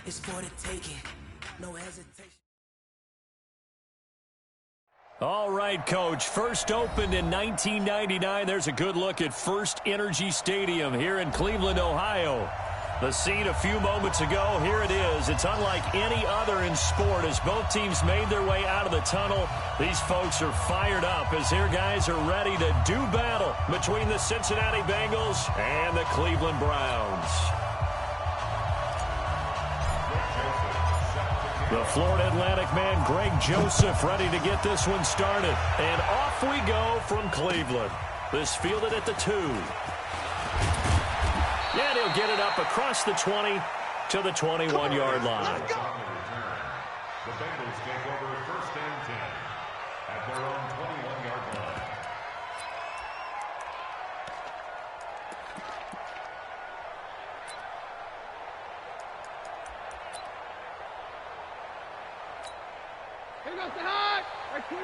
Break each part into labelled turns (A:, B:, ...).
A: It's for the taking. No hesitation.
B: All right, Coach. First opened in 1999. There's a good look at First Energy Stadium here in Cleveland, Ohio. The scene a few moments ago, here it is. It's unlike any other in sport as both teams made their way out of the tunnel. These folks are fired up as their guys are ready to do battle between the Cincinnati Bengals and the Cleveland Browns. The Florida Atlantic man, Greg Joseph, ready to get this one started. And off we go from Cleveland. This fielded at the 2. And he'll get it up across the 20 to the 21-yard line.
C: The Bengals take over first and 10 at their own 21-yard line.
D: Here goes the high. Right, 20.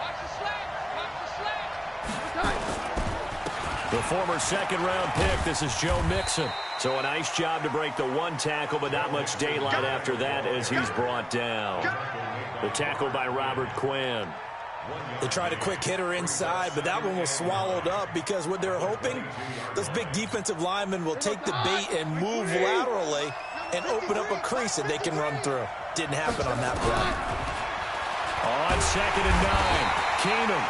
D: Watch the slant. Watch the slant. Okay.
B: The former second-round pick, this is Joe Mixon. So a nice job to break the one tackle, but not much daylight after that as he's brought down. The tackle by Robert Quinn.
E: They tried a quick hitter inside, but that one was swallowed up because what they're hoping, those big defensive linemen will take the bait and move laterally and open up a crease that they can run through. Didn't happen on that play.
B: On 2nd and 9, Keenum.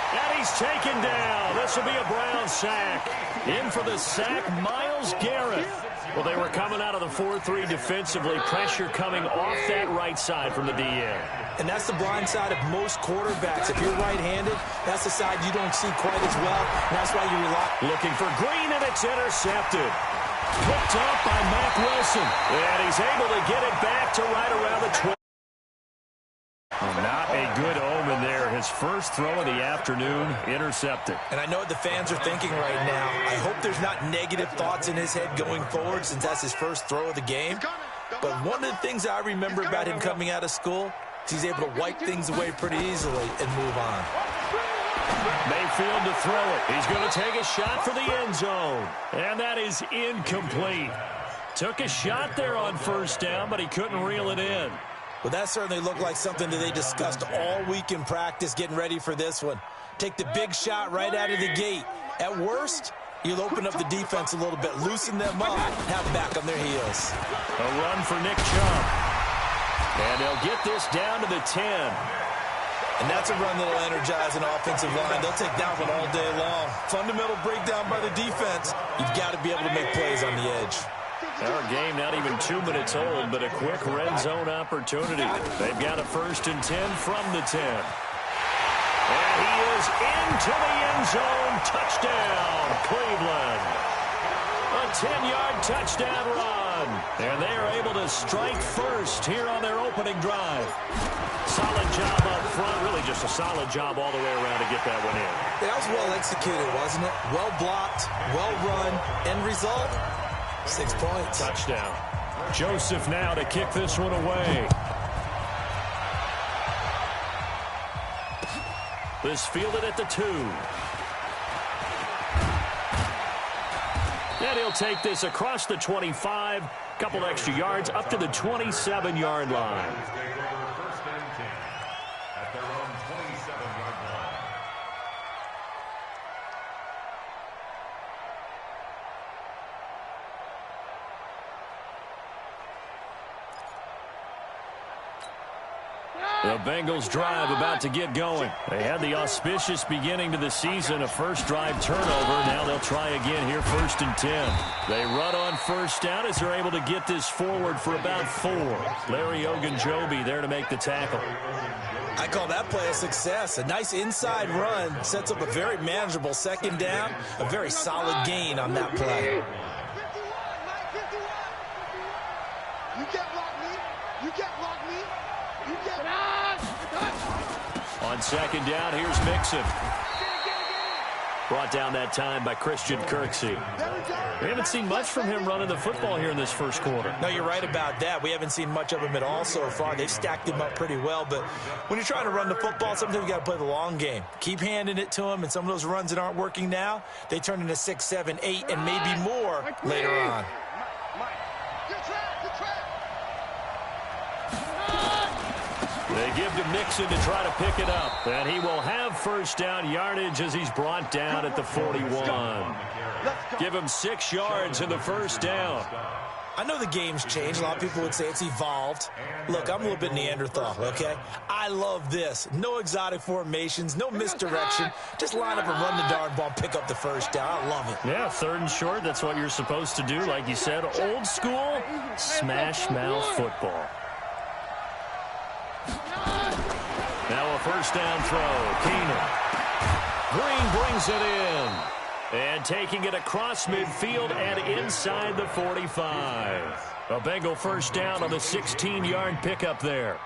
B: And he's taken down. This will be a Brown sack. In for the sack, Myles Garrett. Well, they were coming out of the 4-3 defensively. Pressure coming off that right side from the DN.
E: And that's the blind side of most quarterbacks. If you're right-handed, that's the side you don't see quite as well. And that's why you rely.
B: Looking for Green, and it's intercepted. Picked up by Mack Wilson. And he's able to get it back to right around the 20. Not a good omen there. His first throw of the afternoon, intercepted.
E: And I know what the fans are thinking right now. I hope there's not negative thoughts in his head going forward since that's his first throw of the game. But one of the things I remember about him coming out of school is he's able to wipe things away pretty easily and move on.
B: Mayfield to throw it. He's going to take a shot for the end zone. And that is incomplete. Took a shot there on first down, but he couldn't reel it in.
E: Well, that certainly looked like something that they discussed all week in practice getting ready for this one. Take the big shot right out of the gate. At worst, you'll open up the defense a little bit, loosen them up, have them back on their heels.
B: A run for Nick Chubb. And they'll get this down to the 10.
E: And that's a run that'll energize an offensive line. They'll take that one all day long. Fundamental breakdown by the defense. You've got to be able to make plays on the edge.
B: Our game not even 2 minutes old, but a quick red zone opportunity. They've got a 1st and 10 from the 10. And he is into the end zone. Touchdown, Cleveland. A 10-yard touchdown run. And they are able to strike first here on their opening drive. Solid job up front. Really just a solid job all the way around to get that one in.
E: That was well executed, wasn't it? Well blocked, well run. End result? 6 points.
B: Touchdown. Joseph now to kick this one away. This fielded at the 2. And he'll take this across the 25. Couple extra yards up to the 27-yard line.
C: First and 10 at their own 27-yard line.
B: The Bengals drive about to get going. They had the auspicious beginning to the season, a first drive turnover. Now they'll try again here, 1st and 10. They run on first down as they're able to get this forward for about 4. Larry Ogunjobi there to make the tackle.
E: I call that play a success. A nice inside run sets up a very manageable 2nd down. A very solid gain on that play.
D: You can't block me. You can't block me. You can't.
B: On 2nd down, here's Mixon. Brought down that time by Christian Kirksey. We haven't seen much from him running the football here in this first quarter.
E: No, you're right about that. We haven't seen much of him at all so far. They've stacked him up pretty well. But when you're trying to run the football, sometimes you got to play the long game. Keep handing it to him, and some of those runs that aren't working now, they turn into 6, 7, 8, and maybe more later on.
B: They give to Mixon to try to pick it up. And he will have first down yardage as he's brought down at the 41. Give him 6 yards in the first down.
E: I know the game's changed. A lot of people would say it's evolved. Look, I'm a little bit Neanderthal, okay? I love this. No exotic formations, no misdirection. Just line up and run the darn ball and pick up the first down. I love it.
B: Yeah, 3rd and short, that's what you're supposed to do. Like you said, old school, smash mouth football. Now a first down throw. Keenan. Green brings it in. And taking it across midfield and inside the 45. A Bengal first down on the 16-yard pickup there.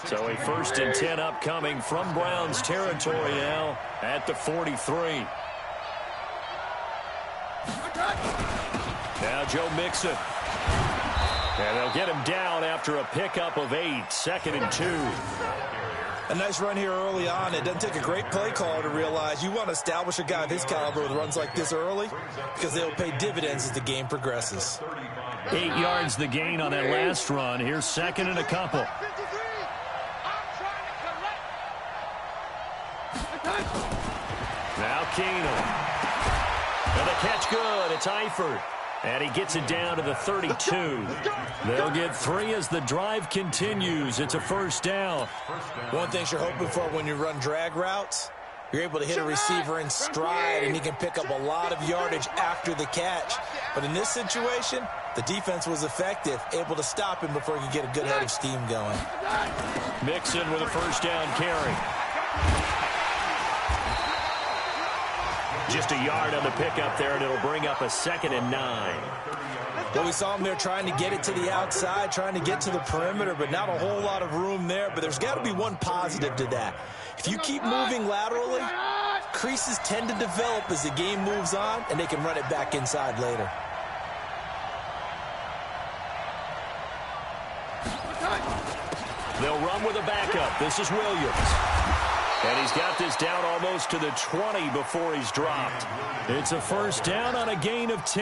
B: So a 1st and 10 upcoming from Browns territory now at the 43. Now Joe Mixon. And they'll get him down after a pickup of 8, 2nd and 2.
E: A nice run here early on. It doesn't take a great play caller to realize you want to establish a guy of his caliber with runs like this early because they'll pay dividends as the game progresses.
B: 8 yards the gain on that last run. Here's 2nd and a couple. Now Keenan. And the catch good. It's Eifert. And he gets it down to the 32. They'll get 3 as the drive continues. It's a first down.
E: One thing you're hoping for when you run drag routes, you're able to hit a receiver in stride, and he can pick up a lot of yardage after the catch. But in this situation, the defense was effective, able to stop him before he could get a good head of steam going.
B: Mixon with a first down carry. Just a yard on the pickup there, and it'll bring up a 2nd and 9.
E: Well, we saw him there trying to get it to the outside, trying to get to the perimeter, but not a whole lot of room there. But there's got to be one positive to that. If you keep moving laterally, creases tend to develop as the game moves on, and they can run it back inside later.
B: They'll run with a backup. This is Williams. And he's got this down almost to the 20 before he's dropped. It's a first down on a gain of 10.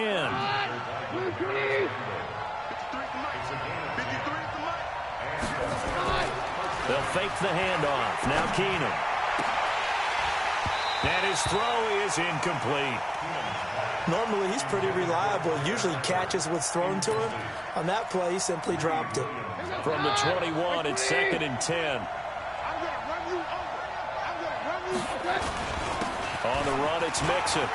B: They'll fake the handoff. Now Keenan. And his throw is incomplete.
E: Normally, he's pretty reliable. Usually catches what's thrown to him. On that play, he simply dropped it.
B: From the 21, it's 2nd and 10. On the run, it's Mixon.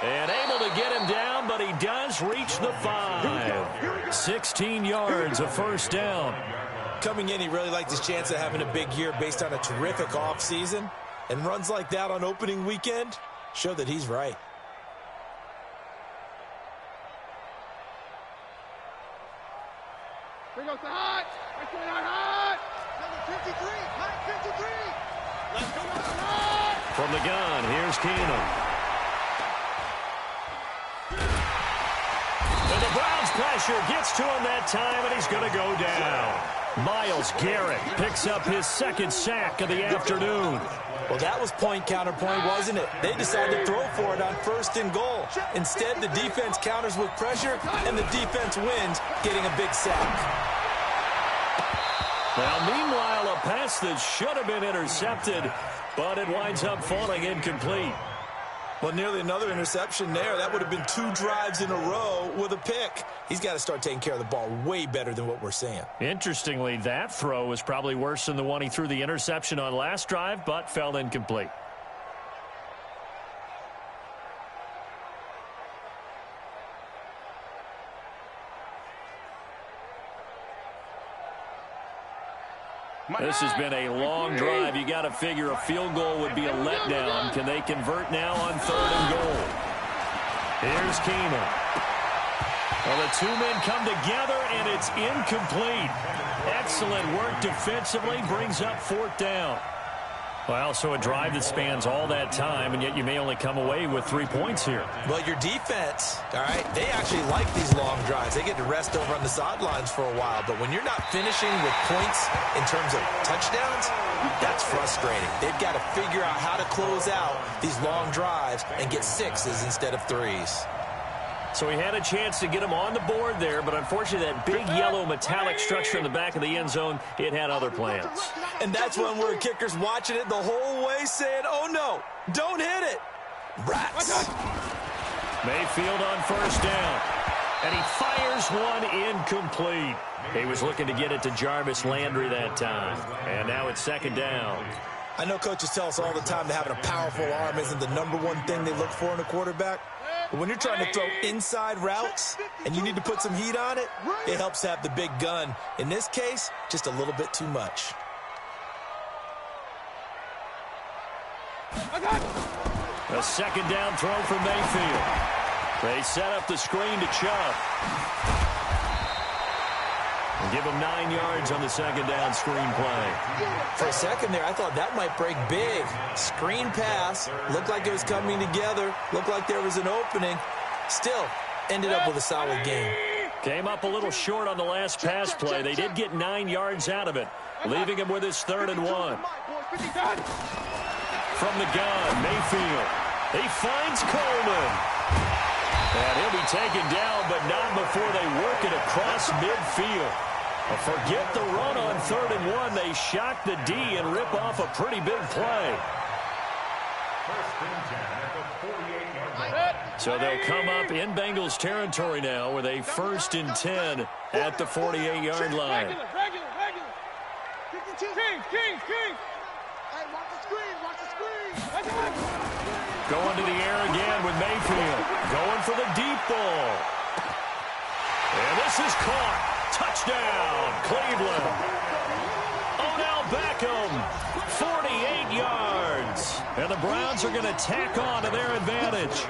B: And able to get him down, but he does reach the 5. 16 yards, a first down.
E: Coming in, he really liked his chance of having a big year based on a terrific offseason. And runs like that on opening weekend show that he's right.
D: Here goes the hot. Right to the hot. Number 53. Hot 53. Let's go hot.
B: From the gun, here's Keenan. And the Browns pressure gets to him that time, and he's going to go down. Myles Garrett picks up his 2nd sack of the afternoon.
E: Well, that was point counterpoint, wasn't it? They decided to throw for it on 1st and goal. Instead, the defense counters with pressure, and the defense wins, getting a big sack.
B: Well, meanwhile, a pass that should have been intercepted, but it winds up falling incomplete.
E: Well, nearly another interception there. That would have been 2 drives in a row with a pick. He's got to start taking care of the ball way better than what we're seeing.
B: Interestingly, that throw was probably worse than the one he threw the interception on last drive, but fell incomplete. This has been a long drive. You got to figure a field goal would be a letdown. Can they convert now on 3rd and goal? Here's Keenan. Well, the 2 men come together, and it's incomplete. Excellent work defensively, brings up 4th down. Well, so a drive that spans all that time, and yet you may only come away with 3 points here.
E: Well, your defense, all right, they actually like these long drives. They get to rest over on the sidelines for a while. But when you're not finishing with points in terms of touchdowns, that's frustrating. They've got to figure out how to close out these long drives and get 6s instead of 3s.
B: So he had a chance to get him on the board there, but unfortunately that big yellow metallic structure in the back of the end zone, it had other plans.
E: And that's when we're kickers watching it the whole way saying, oh no, don't hit it. Rats.
B: Mayfield on first down. And he fires one incomplete. He was looking to get it to Jarvis Landry that time. And now it's second down.
E: I know coaches tell us all the time that having a powerful arm isn't the number one thing they look for in a quarterback. But when you're trying to throw inside routes and you need to put some heat on it, it helps to have the big gun. In this case, just a little bit too much.
B: A second down throw for Mayfield. They set up the screen to Chubb. And give him 9 yards on the second down screen play.
E: For a second there, I thought that might break big. Screen pass. Looked like it was coming together. Looked like there was an opening. Still, ended up with a solid game.
B: Came up a little short on the last pass play. They did get 9 yards out of it, leaving him with his 3rd and 1. From the gun, Mayfield. He finds Coleman. And he'll be taken down, but not before they work it across midfield. Forget the run on 3rd and 1. They shock the D and rip off a pretty big play. So they'll come up in Bengals territory now with a 1st and 10 at the 48-yard line.
D: King. Hey, watch the screen.
B: Going to the air again with Mayfield. Going for the deep ball. And this is caught. Touchdown, Cleveland. Odell Beckham, 48 yards. And the Browns are going to tack on to their advantage.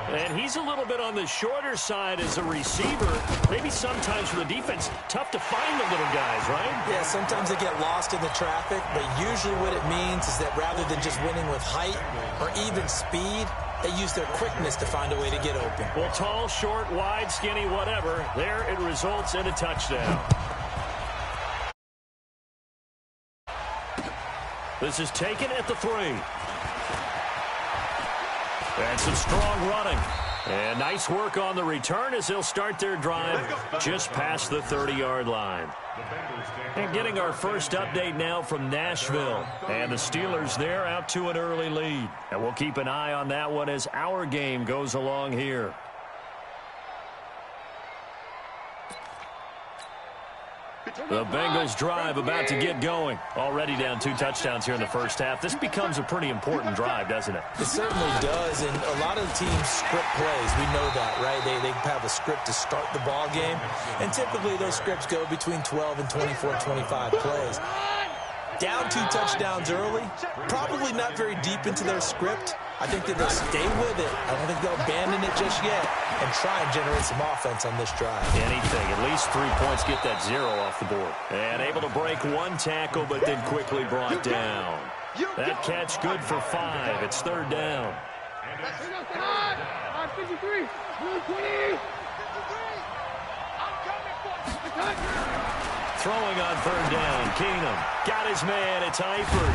B: And he's a little bit on the shorter side as a receiver. Maybe sometimes for the defense, tough to find the little guys, right?
E: Yeah, sometimes they get lost in the traffic, but usually what it means is that rather than just winning with height or even speed, they use their quickness to find a way to get open.
B: Well, tall, short, wide, skinny, whatever, there it results in a touchdown. This is taken at the 3. And some strong running. And nice work on the return as they'll start their drive just past the 30-yard line. And getting our first update now from Nashville. And the Steelers there out to an early lead. And we'll keep an eye on that one as our game goes along here. The Bengals drive about to get going. Already down 2 touchdowns here in the first half. This becomes a pretty important drive, doesn't it?
E: It certainly does, and a lot of teams script plays. We know that, right? They have a script to start the ball game, and typically those scripts go between 12 and 24, 25 plays. Down 2 touchdowns early, probably not very deep into their script. I think that they'll stay with it. I don't think they'll abandon it just yet and try and generate some offense on this drive.
B: Anything, at least 3 points, get that 0 off the board. And able to break 1 tackle, but then quickly brought down. That catch good for 5. It's 3rd down.
D: 53, 20.
B: Throwing on 3rd down, Keenum got his man, it's Eifert.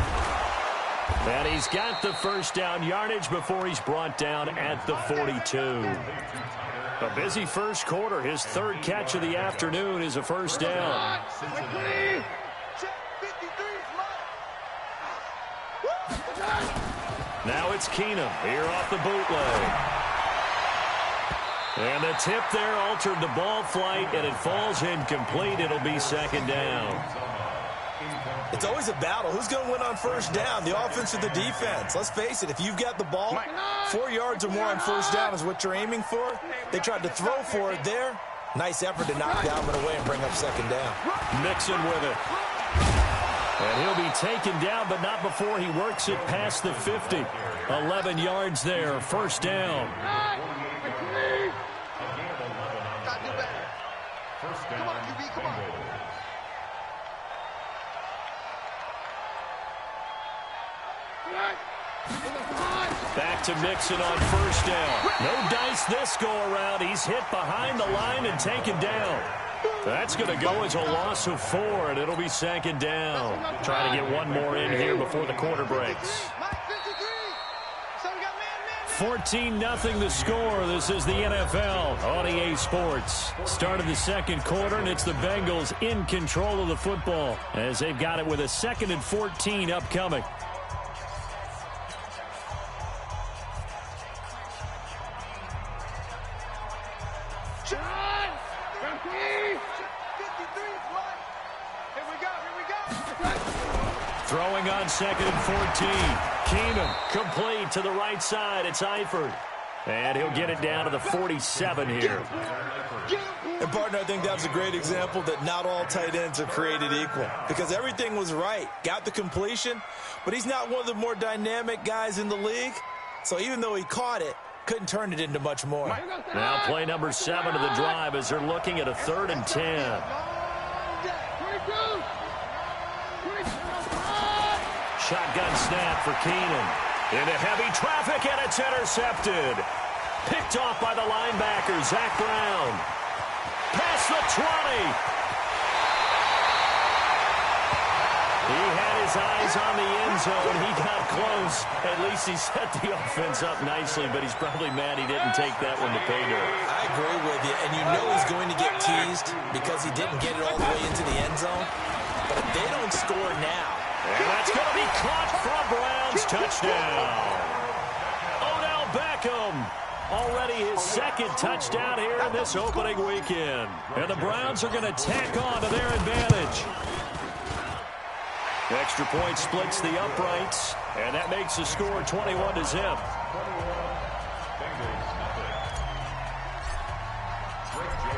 B: And he's got the first down yardage before he's brought down at the 42. A busy first quarter. His 3rd catch of the afternoon is a first down. Now it's Keenum here off the bootleg. And the tip there altered the ball flight, and it falls incomplete. It'll be 2nd down.
E: It's always a battle. Who's going to win on first down, the offense or the defense? Let's face it, if you've got the ball, 4 yards or more on first down is what you're aiming for. They tried to throw for it there. Nice effort to knock Dalvin away and bring up 2nd down.
B: Mixon with it. And he'll be taken down, but not before he works it past the 50. 11 yards there, first down.
D: Come on, QB, come on.
B: Back to Mixon on first down. No dice this go around. He's hit behind the line and taken down. That's going to go as a loss of 4, and it'll be 2nd down. Trying to get one more in here before the quarter breaks. 14-0 the score. This is the NFL on EA Sports. Start of the second quarter, and it's the Bengals in control of the football as they've got it with a 2nd and 14 upcoming. Throwing on 2nd and 14. Keenum complete to the right side. It's Eifert. And he'll get it down to the 47 here.
E: And, partner, I think that was a great example that not all tight ends are created equal. Because everything was right. Got the completion, but he's not one of the more dynamic guys in the league. So even though he caught it, couldn't turn it into much more.
B: Now play number 7 of the drive as they're looking at a 3rd and 10. Shotgun snap for Keenan. Into heavy traffic, and it's intercepted. Picked off by the linebacker, Zach Brown. Past the 20. He had his eyes on the end zone. He got close. At least he set the offense up nicely, but he's probably mad he didn't take that one to pay dirt.
E: I agree with you, and you know he's going to get teased because he didn't get it all the way into the end zone. But if they don't score now,
B: and that's going to be caught for a Browns touchdown. Odell Beckham, already his 2nd touchdown here in this opening weekend. And the Browns are going to tack on to their advantage. Extra point splits the uprights, and that makes the score 21-0.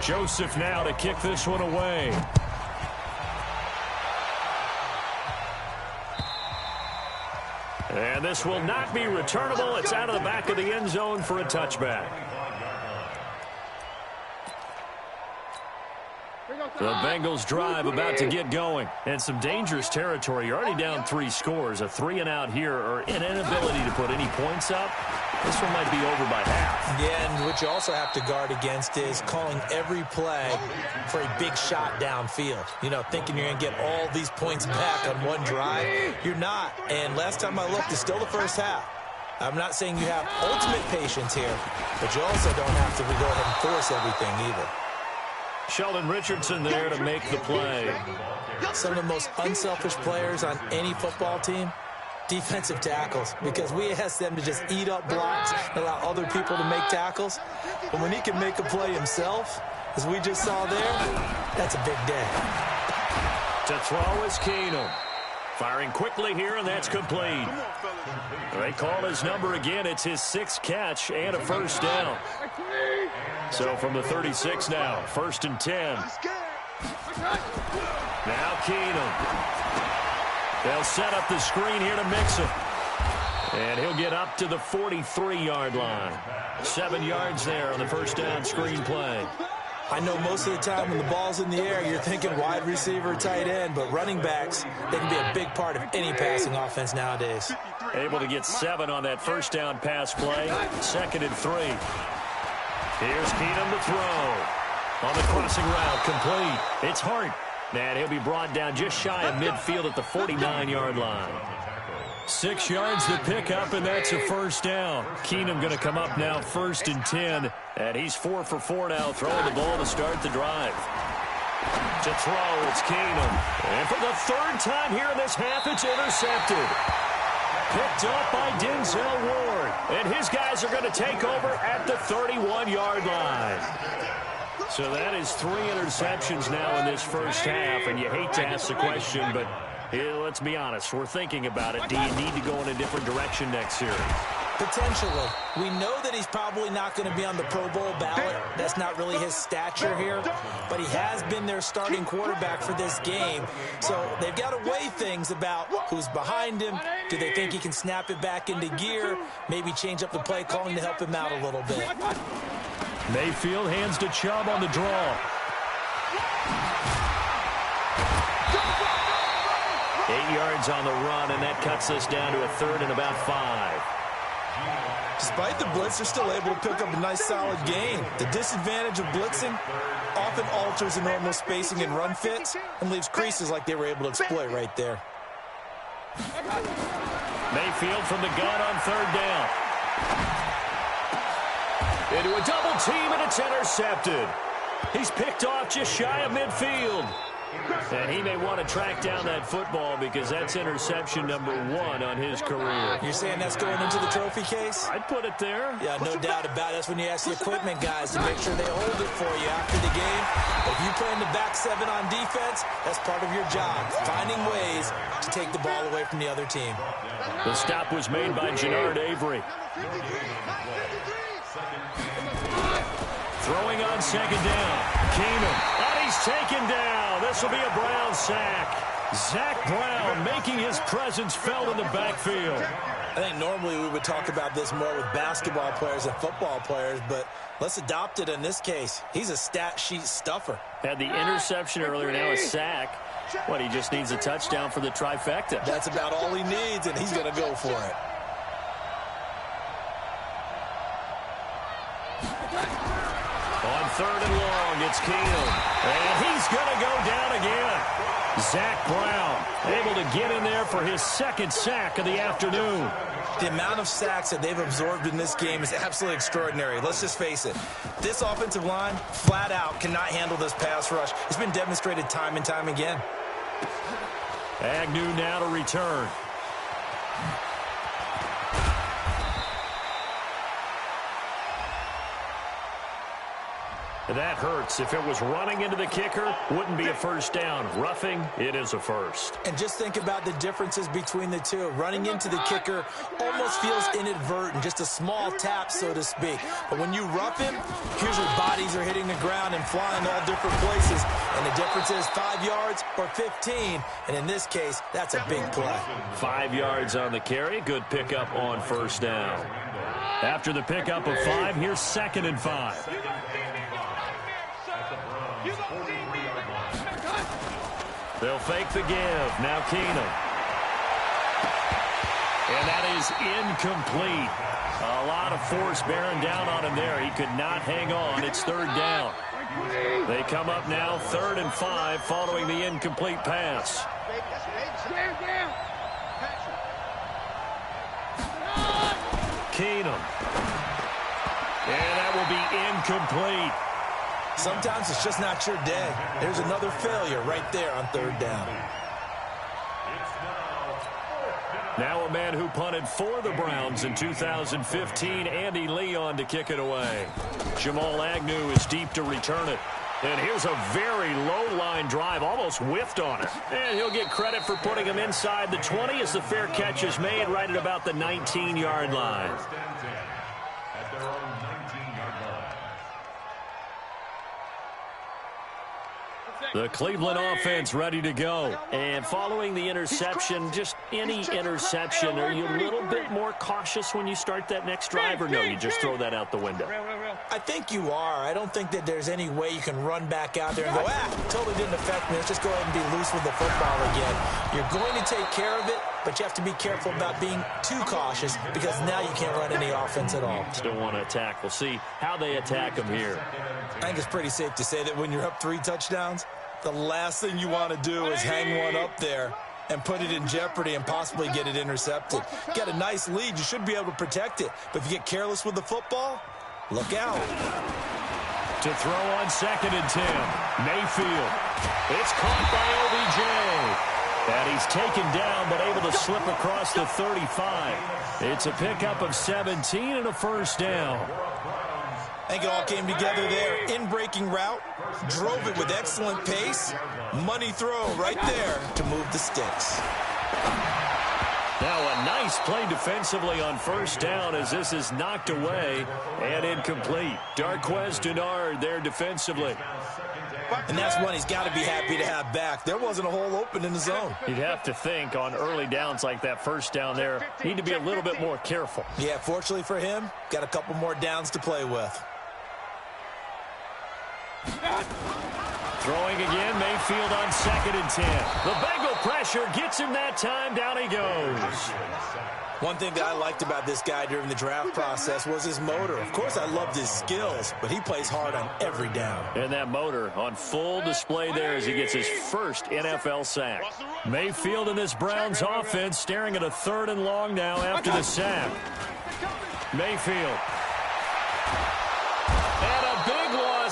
B: Joseph now to kick this one away. And this will not be returnable. It's out of the back of the end zone for a touchback. The Bengals drive about to get going. And some dangerous territory. You're already down 3 scores. A 3-and-out here or an inability to put any points up. This one might be over by half.
E: Yeah, and what you also have to guard against is calling every play for a big shot downfield. You know, thinking you're going to get all these points back on one drive. You're not. And last time I looked, it's still the first half. I'm not saying you have ultimate patience here, but you also don't have to go ahead and force everything either.
B: Sheldon Richardson there to make the play.
E: Some of the most unselfish players on any football team, defensive tackles, because we ask them to just eat up blocks and allow other people to make tackles. But when he can make a play himself, as we just saw there, that's a big day.
B: To throw is Keenum. Firing quickly here, and that's complete. They call his number again. It's his 6th catch and a first down. So from the 36 now, 1st and 10. Now Keenum. They'll set up the screen here to mix him. And he'll get up to the 43-yard line. 7 yards there on the first down screen play.
E: I know most of the time when the ball's in the air, you're thinking wide receiver, tight end, but running backs, they can be a big part of any passing offense nowadays.
B: Able to get 7 on that first down pass play. 2nd and 3. Here's Keenum to throw. On the crossing route, complete. It's Hart. And he'll be brought down just shy of midfield at the 49-yard line. 6 yards to pick up, and that's a first down. Keenum going to come up now 1st and 10, and he's 4 for 4 now, throwing the ball to start the drive. To throw, it's Keenum. And for the 3rd time here in this half, it's intercepted. Picked up by Denzel Ward, and his guys are going to take over at the 31-yard line. So that is 3 interceptions now in this first half, and you hate to ask the question, but let's be honest, we're thinking about it. Do you need to go in a different direction next series?
E: Potentially. We know that he's probably not going to be on the Pro Bowl ballot. That's not really his stature here, but he has been their starting quarterback for this game. So they've got to weigh things about who's behind him. Do they think he can snap it back into gear? Maybe change up the play calling to help him out a little bit.
B: Mayfield hands to Chubb on the draw. 8 yards on the run, and that cuts us down to a 3rd and about 5.
E: Despite the blitz, they're still able to pick up a nice, solid gain. The disadvantage of blitzing often alters the normal spacing and run fits and leaves creases like they were able to exploit right there.
B: Mayfield from the gun on 3rd down. Into a double team, and it's intercepted. He's picked off just shy of midfield. And he may want to track down that football because that's interception number 1 on his career.
E: You're saying that's going into the trophy case?
B: I'd put it there.
E: Yeah, no doubt about it. That's when you ask the equipment guys to make sure they hold it for you after the game. If you play in the back 7 on defense, that's part of your job, finding ways to take the ball away from the other team.
B: The stop was made by Jannard Avery. Throwing on second down. Keenum. And he's taken down. This will be a Brown sack. Zach Brown making his presence felt in the backfield.
E: I think normally we would talk about this more with basketball players and football players, but let's adopt it in this case. He's a stat sheet stuffer.
B: Had the interception earlier, now a sack. What, he just needs a touchdown for the trifecta.
E: That's about all he needs, and he's going to go for it.
B: On third and long, it's Keenum. And he's going to go down again. Zach Brown able to get in there for his second sack of the afternoon.
E: The amount of sacks that they've absorbed in this game is absolutely extraordinary. Let's just face it. This offensive line, flat out, cannot handle this pass rush. It's been demonstrated time and time again.
B: Agnew now to return. That hurts. If it was running into the kicker, wouldn't be a first down. Roughing, it is a first.
E: And just think about the differences between the two. Running into the kicker almost feels inadvertent, just a small tap, so to speak. But when you rough him, here's where bodies are hitting the ground and flying all different places. And the difference is 5 yards or 15. And in this case, that's a big play.
B: 5 yards on the carry. Good pickup on first down. After the pickup of 5, here's 2nd and 5. They'll fake the give. Now Keenum. And that is incomplete. A lot of force bearing down on him there. He could not hang on. It's 3rd down. They come up now 3rd and 5 following the incomplete pass. Keenum. And that will be incomplete.
E: Sometimes it's just not your day. There's another failure right there on 3rd down.
B: Now a man who punted for the Browns in 2015, Andy Leon, to kick it away. Jamal Agnew is deep to return it. And here's a very low-line drive, almost whiffed on it. And he'll get credit for putting him inside the 20 as the fair catch is made right at about the 19-yard line.
C: At their own 19-yard line.
B: The Cleveland offense ready to go. And following the interception, just any interception, are you a little bit more cautious when you start that next drive, or no, you just throw that out the window?
E: I think you are. I don't think that there's any way you can run back out there and go, totally didn't affect me. Let's just go ahead and be loose with the football again. You're going to take care of it, but you have to be careful about being too cautious because now you can't run any offense at all.
B: Still want to attack. We'll see how they attack them here.
E: I think it's pretty safe to say that when you're up 3 touchdowns, the last thing you want to do is hang one up there and put it in jeopardy and possibly get it intercepted. You got a nice lead. You should be able to protect it. But if you get careless with the football, look out.
B: To throw on 2nd and 10. Mayfield. It's caught by OBJ. And he's taken down but able to slip across the 35. It's a pickup of 17 and a first down.
E: I think it all came together there. In-breaking route, drove it with excellent pace. Money throw right there to move the sticks.
B: Now a nice play defensively on first down as this is knocked away and incomplete. Darquez Dennard there defensively.
E: And that's one he's got to be happy to have back. There wasn't a hole open in the zone.
B: You'd have to think on early downs like that first down there, need to be a little bit more careful.
E: Yeah, fortunately for him, got a couple more downs to play with.
B: Throwing again, Mayfield on 2nd and 10. The Bengal pressure gets him that time. Down he goes.
E: One thing that I liked about this guy during the draft process was his motor. Of course, I loved his skills, but he plays hard on every down.
B: And that motor on full display there as he gets his first NFL sack. Mayfield in this Browns offense staring at a 3rd and long now after the sack. Mayfield.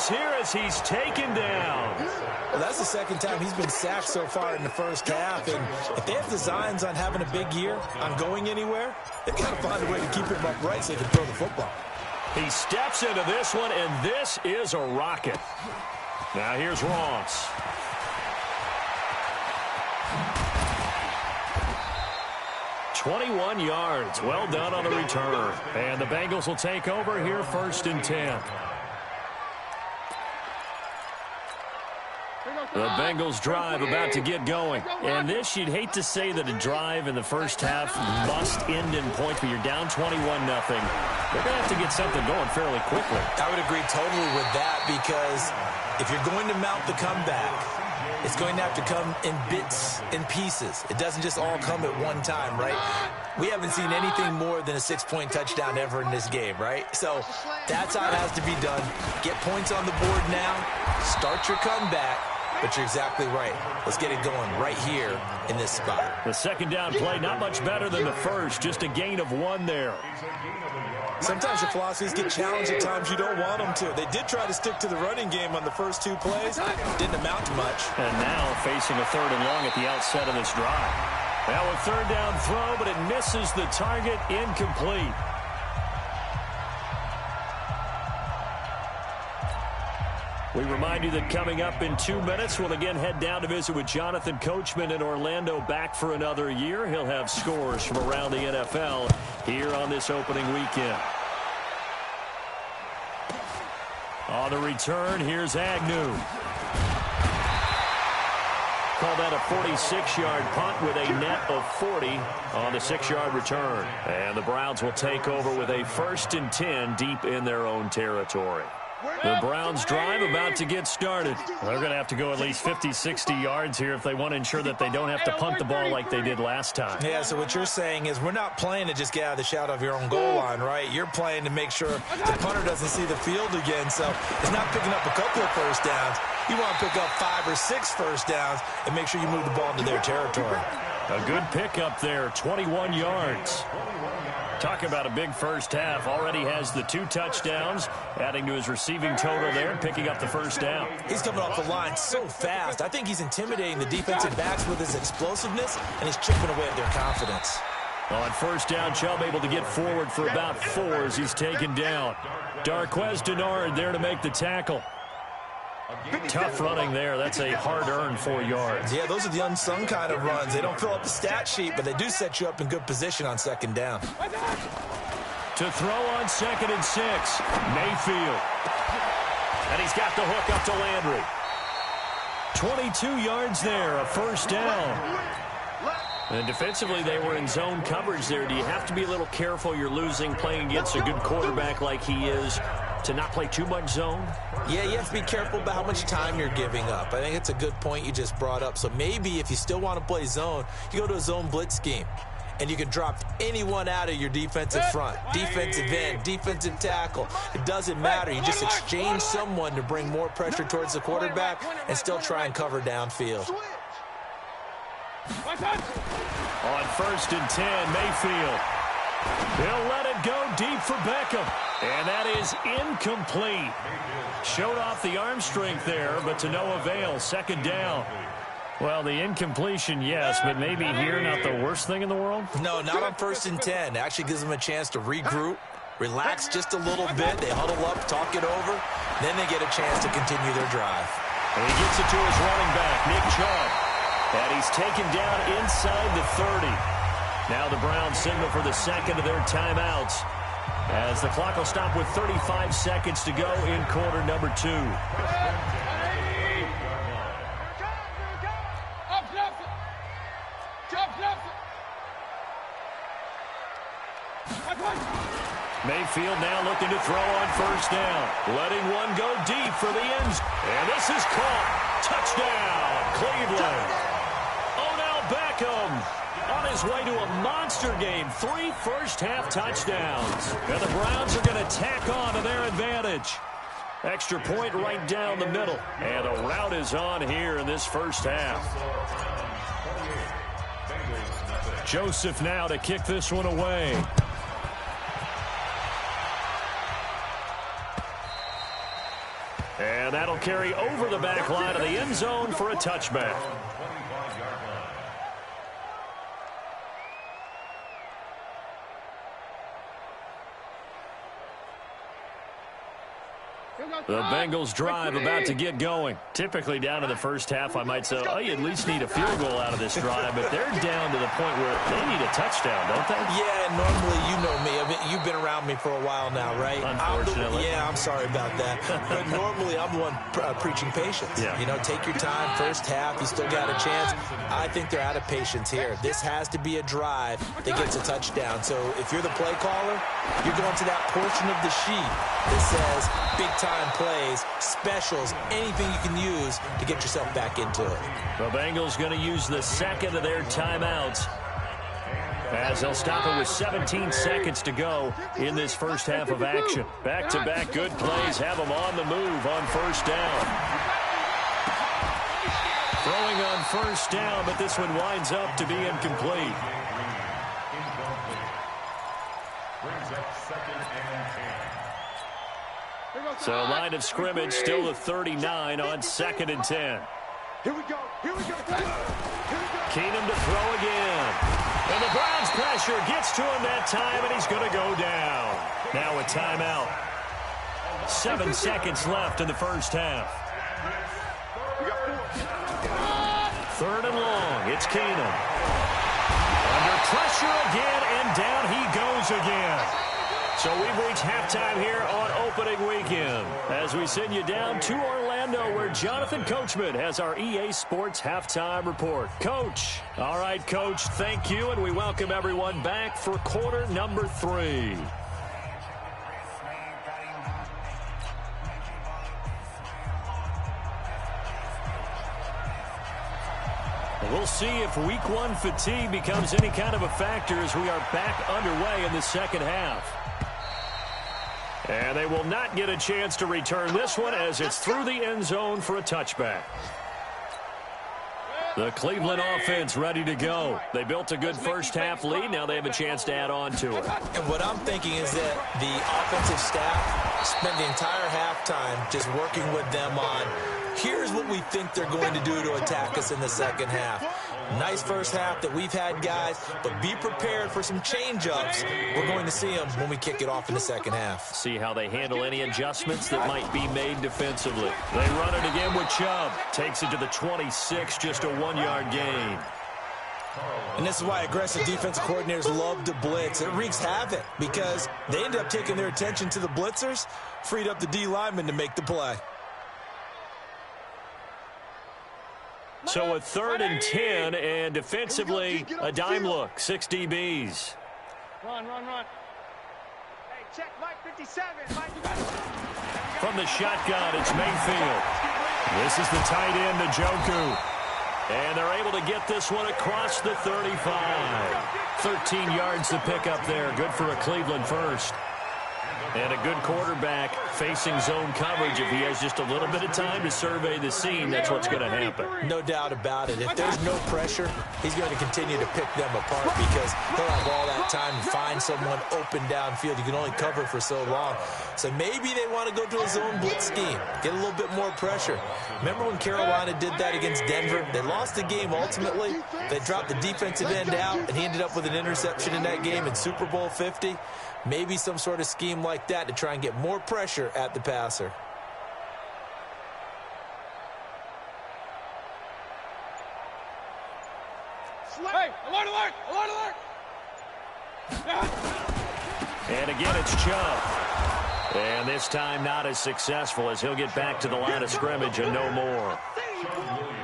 B: loss here as he's taken down.
E: Well, that's the second time he's been sacked so far in the first half. And if they have designs on having a big year, on going anywhere, they've got to find a way to keep him upright so they can throw the football.
B: He steps into this one, and this is a rocket. Now here's Ross. "21 yards. Well done on the return. And the Bengals will take over here 1st and 10. The Bengals drive about to get going. And this, you'd hate to say that a drive in the first half must end in points, but you're down 21-0. They're going to have to get something going fairly quickly.
E: I would agree totally with that, because if you're going to mount the comeback, it's going to have to come in bits and pieces. It doesn't just all come at one time, right? We haven't seen anything more than a 6-point touchdown ever in this game, right? So that's how it has to be done. Get points on the board now. Start your comeback. But you're exactly right. Let's get it going right here in this spot.
B: The second down play, not much better than the first. Just a gain of 1 there.
E: Sometimes your philosophies get challenged at times you don't want them to. They did try to stick to the running game on the first 2 plays. Didn't amount to much.
B: And now facing a 3rd and long at the outset of this drive. Now a 3rd down throw, but it misses the target. Incomplete. We remind you that coming up in 2 minutes, we'll again head down to visit with Jonathan Coachman in Orlando, back for another year. He'll have scores from around the NFL here on this opening weekend. On the return, here's Agnew. Call that a 46-yard punt with a net of 40 on the 6-yard return. And the Browns will take over with a 1st and 10 deep in their own territory. The Browns drive about to get started. They're going to have to go at least 50, 60 yards here if they want to ensure that they don't have to punt the ball like they did last time.
E: Yeah, so what you're saying is we're not playing to just get out of the shadow of your own goal line, right? You're playing to make sure the punter doesn't see the field again. So it's not picking up a couple of first downs. You want to pick up 5 or 6 first downs and make sure you move the ball into their territory.
B: A good pickup there, 21 yards. Talk about a big first half. Already has the 2 touchdowns, adding to his receiving total there, picking up the first down.
E: He's coming off the line so fast. I think he's intimidating the defensive backs with his explosiveness, and he's chipping away at their confidence.
B: On first down, Chubb able to get forward for about 4 as he's taken down. Darquez Denard there to make the tackle. Tough running there. That's a hard-earned 4 yards.
E: Yeah, those are the unsung kind of runs. They don't fill up the stat sheet, but they do set you up in good position on second down.
B: To throw on 2nd and 6, Mayfield. And he's got the hook up to Landry. 22 yards there, a first down. And defensively, they were in zone coverage there. Do you have to be a little careful? You're losing, playing against a good quarterback like he is, to not play too much zone?
E: Yeah, you have to be careful about how much time you're giving up. I think it's a good point you just brought up. So maybe if you still want to play zone, you go to a zone blitz scheme. And you can drop anyone out of your defensive front. Defensive end, defensive tackle. It doesn't matter. You just exchange someone to bring more pressure towards the quarterback and still try and cover downfield.
B: On 1st and 10, Mayfield. He'll let it go deep for Beckham. And that is incomplete. Showed off the arm strength there, but to no avail. 2nd down. Well, the incompletion, yes, but maybe here not the worst thing in the world?
E: No, not on 1st and 10. It actually gives them a chance to regroup, relax just a little bit. They huddle up, talk it over. Then they get a chance to continue their drive.
B: And he gets it to his running back, Nick Chubb. And he's taken down inside the 30. Now the Browns signal for the 2nd of their timeouts, as the clock will stop with 35 seconds to go in quarter number 2. Mayfield now looking to throw on 1st down. Letting one go deep for the ends. And this is caught. Touchdown, Cleveland. Odell Beckham on his way to a monster game. 3 first-half touchdowns. And the Browns are going to tack on to their advantage. Extra point right down the middle. And the route is on here in this first half. Joseph now to kick this one away. And that'll carry over the back line of the end zone for a touchback. The Bengals drive about to get going. Typically down in the first half, I might say, oh, you at least need a field goal out of this drive, but they're down to the point where they need a touchdown, don't they?
E: Yeah, normally, you know me. I mean, you've been around me for a while now, right?
B: Unfortunately.
E: I'm sorry about that. But normally, I'm the one preaching patience.
B: Yeah.
E: You know, take your time, first half, you still got a chance. I think they're out of patience here. This has to be a drive that gets a touchdown. So if you're the play caller, you're going to that portion of the sheet that says big-time plays, specials, anything you can use to get yourself back into it.
B: The Bengals going to use the second of their timeouts as they'll stop it with 17 seconds to go in this first half of action. Back-to-back good plays have them on the move on first down. Throwing on first down, but this one winds up to be incomplete.
C: Brings up 2nd and 10.
B: So line of scrimmage still the 39 on 2nd and 10.
D: Here we go. Here we go.
B: Keenum to throw again. And the Browns pressure gets to him that time, and he's going to go down. Now a timeout. 7 seconds left in the first half. 3rd and long. It's Keenum. Under pressure again, and down he goes again. So we've reached halftime here on opening weekend as we send you down to Orlando where Jonathan Coachman has our EA Sports halftime report. Coach. All right, Coach, thank you, and we welcome everyone back for quarter number 3. We'll see if week 1 fatigue becomes any kind of a factor as we are back underway in the second half. And they will not get a chance to return this one as it's through the end zone for a touchback. The Cleveland offense ready to go. They built a good first half lead. Now they have a chance to add on to it.
E: And what I'm thinking is that the offensive staff spent the entire halftime just working with them on here's what we think they're going to do to attack us in the second half. Nice first half that we've had, guys, but be prepared for some change-ups. We're going to see them when we kick it off in the second half.
B: See how they handle any adjustments that might be made defensively. They run it again with Chubb. Takes it to the 26, just a 1-yard gain.
E: And this is why aggressive defensive coordinators love to blitz. It wreaks havoc because they end up taking their attention to the blitzers, freed up the D lineman to make the play.
B: So a 3rd and 10, and defensively a dime look. 6 DBs.
D: Run. Hey, check Mike 57. Mike, you got it.
B: From the shotgun, it's Mayfield. This is the tight end, Njoku. And they're able to get this one across the 35. 13 yards to pick up there. Good for a Cleveland first. And a good quarterback facing zone coverage. If he has just a little bit of time to survey the scene, that's what's going to happen.
E: No doubt about it. If there's no pressure, he's going to continue to pick them apart because he'll have all that time to find someone open downfield. You can only cover for so long. So maybe they want to go to a zone blitz scheme, get a little bit more pressure. Remember when Carolina did that against Denver? They lost the game ultimately. They dropped the defensive end out, and he ended up with an interception in that game in Super Bowl 50. Maybe some sort of scheme like that to try and get more pressure at the passer.
D: Hey, alert!
B: And again, it's Chubb. And this time not as successful as he'll get back to the line of scrimmage and no more.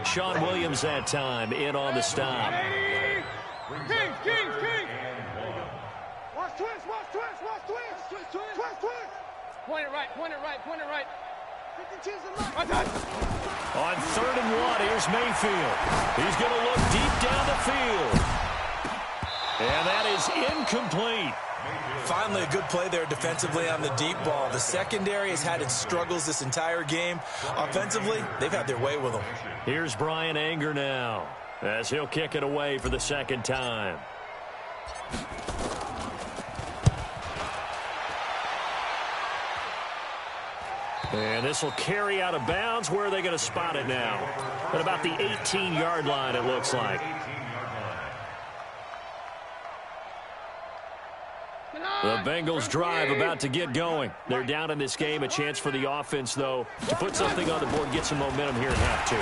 B: Sean Williams that time in on the stop.
D: King. Watch twist. Point it right. 52's the line.
B: On 3rd and 1, here's Mayfield. He's going to look deep down the field. And that is incomplete.
E: Finally, a good play there defensively on the deep ball. The secondary has had its struggles this entire game. Offensively, they've had their way with them.
B: Here's Brian Anger now as he'll kick it away for the second time. And this will carry out of bounds. Where are they going to spot it now? At about the 18-yard line, it looks like. The Bengals drive about to get going. They're down in this game. A chance for the offense, though, to put something on the board, get some momentum here in half two.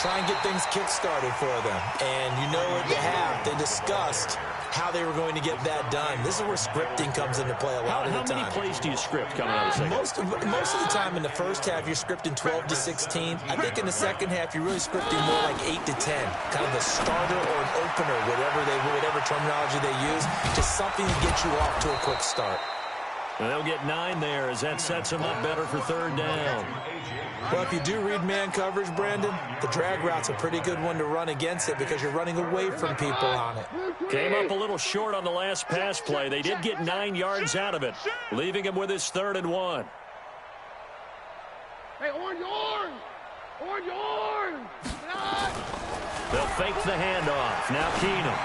E: Try and get things kick-started for them. And you know what they have. They discussed how they were going to get that done. This is where scripting comes into play a lot of the time.
B: How many plays do you script coming out of the second?
E: Most of the time in the first half, you're scripting 12 to 16. I think in the second half, you're really scripting more like 8 to 10. Kind of a starter or an opener, whatever terminology they use. Just something to get you off to a quick start.
B: And they'll get 9 there as that sets them up better for third down.
E: Well, if you do read man coverage, Brandon, the drag route's a pretty good one to run against it because you're running away from people on it.
B: Came up a little short on the last pass play. They did get 9 yards out of it, leaving him with his 3rd and 1.
D: Hey, orange!
B: They'll fake the handoff. Now Keenum.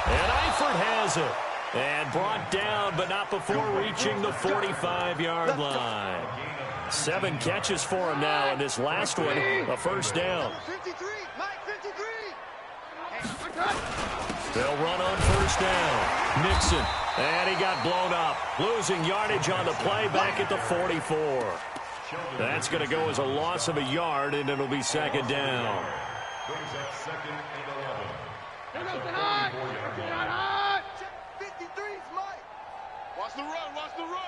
B: And Eifert has it. And brought down, but not before reaching the 45-yard line. 7 catches for him now, and this last one, a first down.
D: 53, Mike, 53.
B: They'll run on first down. Nixon, and he got blown up. Losing yardage on the play back at the 44. That's going to go as a loss of a yard, and it'll be second down.
C: Brings up 2nd and 11.
D: Here goes the hot. 53's Mike. Watch the run, watch the run.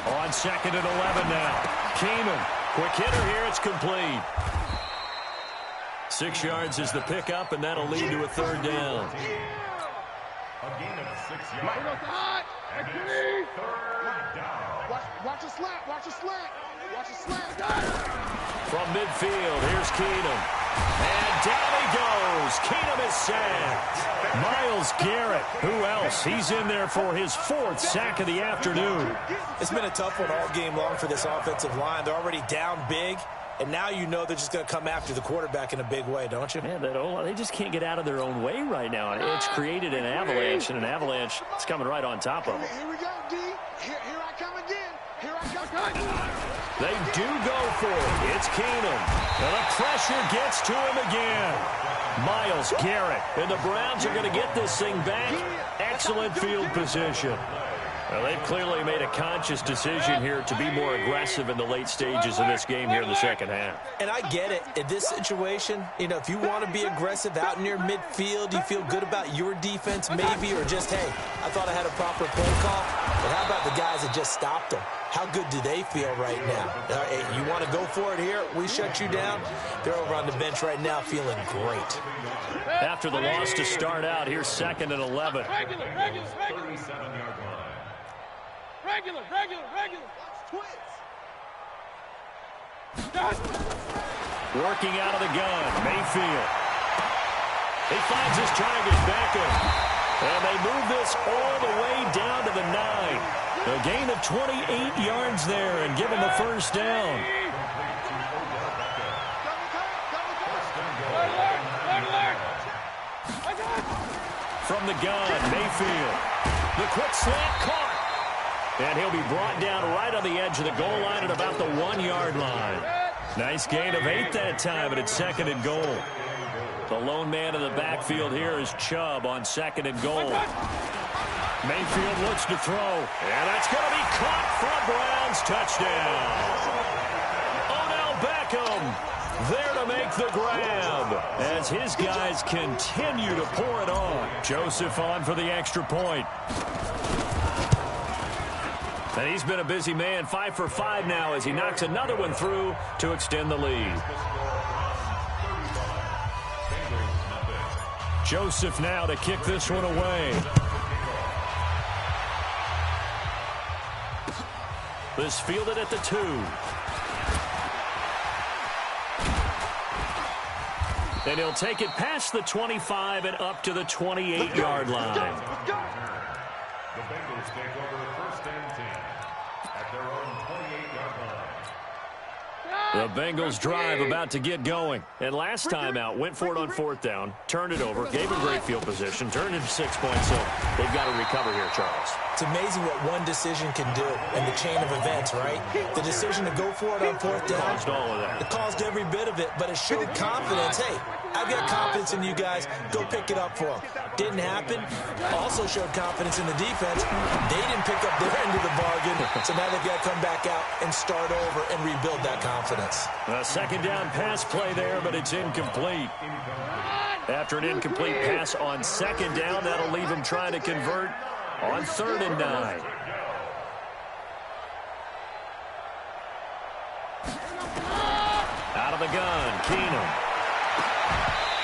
B: On 2nd and 11 now. Keenum, quick hitter here, it's complete. 6 yards is the pickup, and that'll lead to a third down.
C: A gain of 6
D: Here
C: yards.
D: goes the hot.
C: And it's 3rd down.
D: Watch the slant, watch the slant. Watch the slant.
B: From midfield, here's Keenum. And down he goes. Keenum is sacked. Myles Garrett, who else? He's in there for his 4th sack of the afternoon.
E: It's been a tough one all game long for this offensive line. They're already down big, and now you know they're just going to come after the quarterback in a big way, don't you?
B: Man, they just can't get out of their own way right now. It's created an avalanche, and an avalanche is coming right on top of them.
D: Here we go, D. Here I come again. Here I come.
B: They do go for it. It's Keenum. And the pressure gets to him again. Myles Garrett. And the Browns are going to get this thing back. Excellent field position. Well, they've clearly made a conscious decision here to be more aggressive in the late stages of this game here in the second half.
E: And I get it. In this situation, you know, if you want to be aggressive out near midfield, you feel good about your defense maybe, or just, hey, I thought I had a proper play call. But how about the guys that just stopped them? How good do they feel right now? You want to go for it here? We shut you down. They're over on the bench right now feeling great.
B: After the loss to start out, here's 2nd and 11.
D: Regular.
C: 37-yard line.
D: Regular. Twins.
B: Working out of the gun, Mayfield. He finds his target back in. And they move this all the way down to the 9. A gain of 28 yards there and give him a first down. From the gun, Mayfield. The quick slant caught. And he'll be brought down right on the edge of the goal line at about the 1-yard line. Nice gain of 8 that time, and it's 2nd and goal. The lone man in the backfield here is Chubb on 2nd and goal. Mayfield looks to throw, and that's going to be caught for a Browns touchdown. Odell Beckham there to make the grab as his guys continue to pour it on. Joseph on for the extra point. And he's been a busy man, 5 for 5 now as he knocks another one through to extend the lead. Joseph now to kick this one away. This fielded at the 2. And he'll take it past the 25 and up to the 28-yard line.
C: The Bengals take over 1st and 10 at their own 28-yard line.
B: The Bengals drive about to get going. And last time out, went for it on 4th down, turned it over, gave him great field position, turned into 6 points. So They've got to recover here, Charles.
E: It's amazing what one decision can do in the chain of events, right? The decision to go for it on fourth down.
B: Caused all of that.
E: It caused every bit of it, but it showed confidence. Hey, I've got confidence in you guys. Go pick it up for them. Didn't happen. Also showed confidence in the defense. They didn't pick up their end of the bargain, so now they've got to come back out and start over and rebuild that confidence.
B: A second down pass play there, but it's incomplete. After an incomplete pass on second down, that'll leave him trying to convert on 3rd and 9. Out of the gun, Keenum.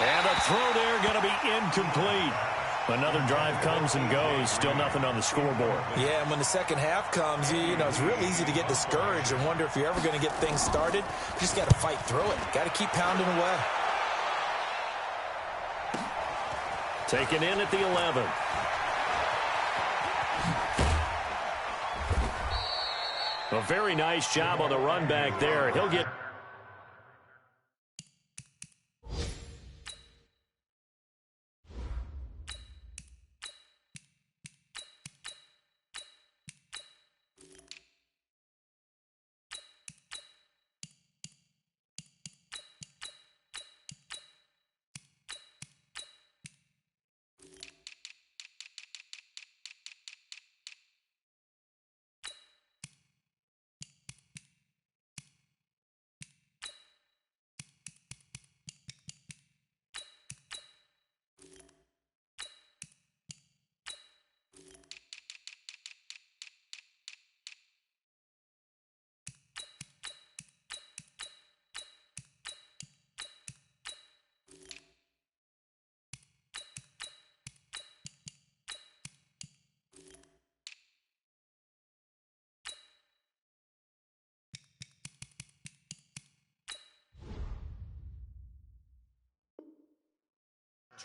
B: And a throw there going to be incomplete. Another drive comes and goes. Still nothing on the scoreboard.
E: Yeah, and when the second half comes, you know, it's real easy to get discouraged and wonder if you're ever going to get things started. You just got to fight through it. Got to keep pounding away.
B: Taken in at the 11. A very nice job on the run back there. He'll get...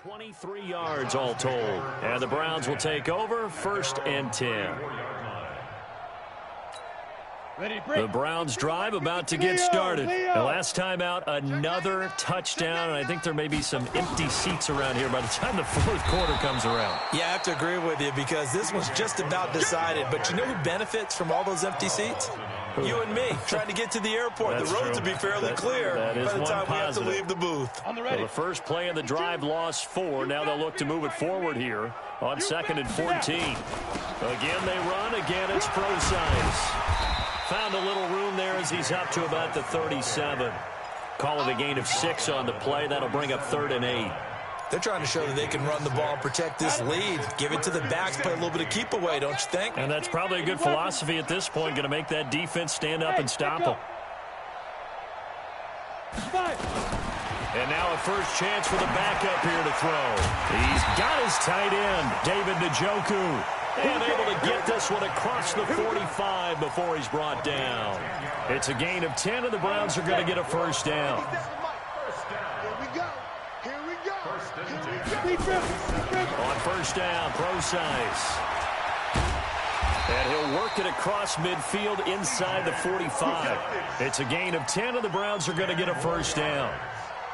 B: ...23 yards all told. And the Browns will take over 1st and 10. The Browns drive about to get started. The last time out, another touchdown, and I think there may be some empty seats around here by the time the 4th quarter comes around.
E: Yeah, I have to agree with you because this one's just about decided. But you know who benefits from all those empty seats? You and me, trying to get to the airport.
B: That's
E: the roads
B: true.
E: will be fairly clear
B: by
E: the time we have to
B: positive.
E: leave the booth.
B: Well, the first play of the drive lost 4. Now they'll look to move it forward here on 2nd and 14. Again, they run. Again, it's Procise. Found a little room there as he's up to about the 37. Call it a gain of 6 on the play. That'll bring up 3rd and 8.
E: They're trying to show that they can run the ball and protect this lead. Give it to the backs, play a little bit of keep away, don't you think?
B: And that's probably a good philosophy at this point. Going to make that defense stand up and stop them. And now a first chance for the backup here to throw. He's got his tight end, David Njoku. And able to get this one across the 45 before he's brought down. It's a gain of 10, and the Browns are going to get a first down. On first down, Procise. And he'll work it across midfield inside the 45. It's a gain of 10, and the Browns are going to get a first down.